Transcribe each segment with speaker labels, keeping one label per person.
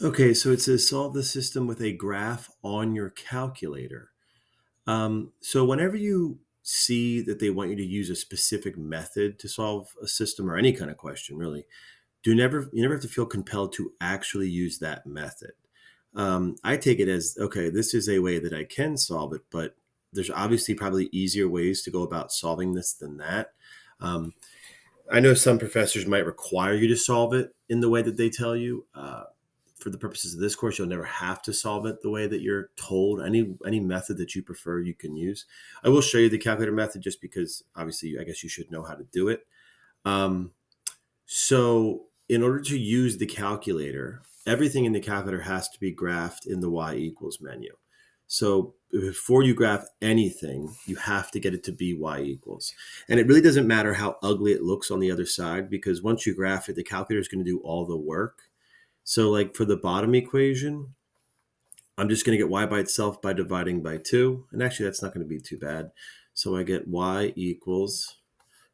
Speaker 1: Okay, so it says solve the system with a graph on your calculator. So whenever you see that they want you to use a specific method to solve a system or any kind of question, really, you never have to feel compelled to actually use that method. I take it as okay, this is a way that I can solve it, but there's obviously probably easier ways to go about solving this than that. Um, I know some professors might require you to solve it in the way that they tell you. For the purposes of this course, you'll never have to solve it the way that you're told. Any method that you prefer, you can use. I will show you the calculator method just because obviously I guess you should know how to do it. Um, so in order to use the calculator, everything in the calculator has to be graphed in the y equals menu. So before you graph anything, you have to get it to be y equals. And it really doesn't matter how ugly it looks on the other side because once you graph it, the calculator is going to do all the work. So like for the bottom equation, I'm just going to get y by itself by dividing by 2. And actually, that's not going to be too bad. So I get y equals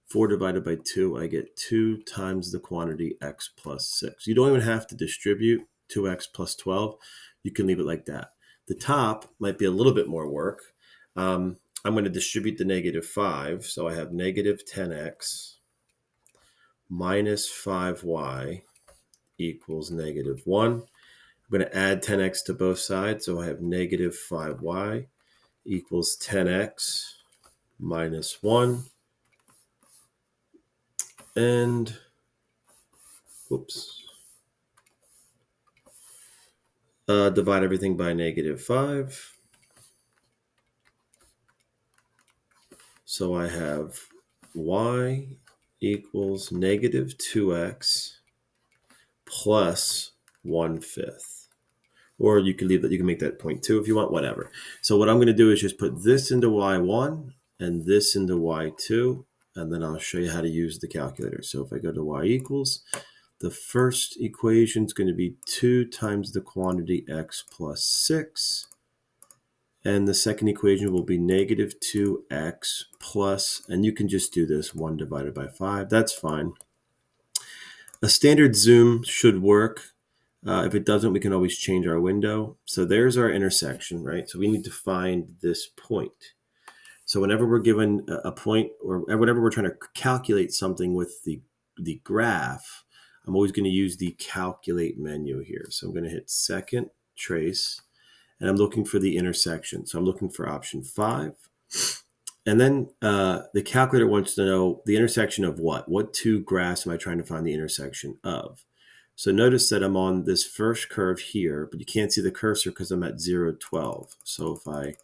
Speaker 1: 4 divided by 2, I get 2 times the quantity x plus 6. You don't even have to distribute 2x plus 12. You can leave it like that. The top might be a little bit more work. I'm going to distribute the negative 5. So I have negative 10x minus 5y equals negative 1. I'm going to add 10x to both sides. So I have negative 5y equals 10x minus 1. And, whoops. Divide everything by negative 5. So I have y equals negative 2x plus 1/5. Or you can leave that, you can make that 0.2 if you want, whatever. So what I'm going to do is just put this into y1 and this into y2, and then I'll show you how to use the calculator. So if I go to y equals, the first equation is going to be 2 times the quantity x plus 6. And the second equation will be negative 2x plus, and you can just do this 1 divided by 5. That's fine. A standard zoom should work. If it doesn't, we can always change our window. So there's our intersection, right? So we need to find this point. So whenever we're given a point or whenever we're trying to calculate something with the graph, I'm always going to use the calculate menu here. So I'm going to hit second trace and I'm looking for the intersection. So I'm looking for option 5. And then the calculator wants to know the intersection of what? What two graphs am I trying to find the intersection of? So notice that I'm on this first curve here, but you can't see the cursor because I'm at 0, 12. So if I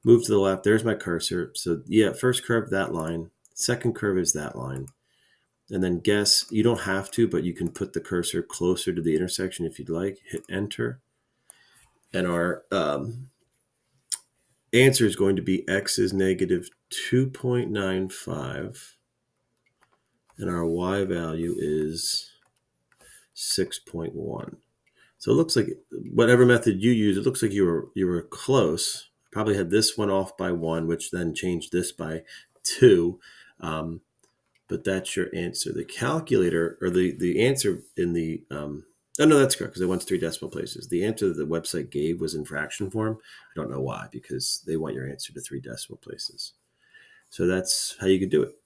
Speaker 1: move to the left, there's my cursor. So yeah, first curve, that line. Second curve is that line. And then guess, you don't have to, but you can put the cursor closer to the intersection if you'd like. Hit enter. And our answer is going to be x is negative 2.95 and our y value is 6.1. So it looks like whatever method you use, it looks like you were close. Probably had this one off by 1, which then changed this by 2. But that's your answer. The calculator or the answer in the oh no, that's correct because it wants 3 decimal places. The answer that the website gave was in fraction form. I don't know why, because they want your answer to 3 decimal places. So that's how you could do it.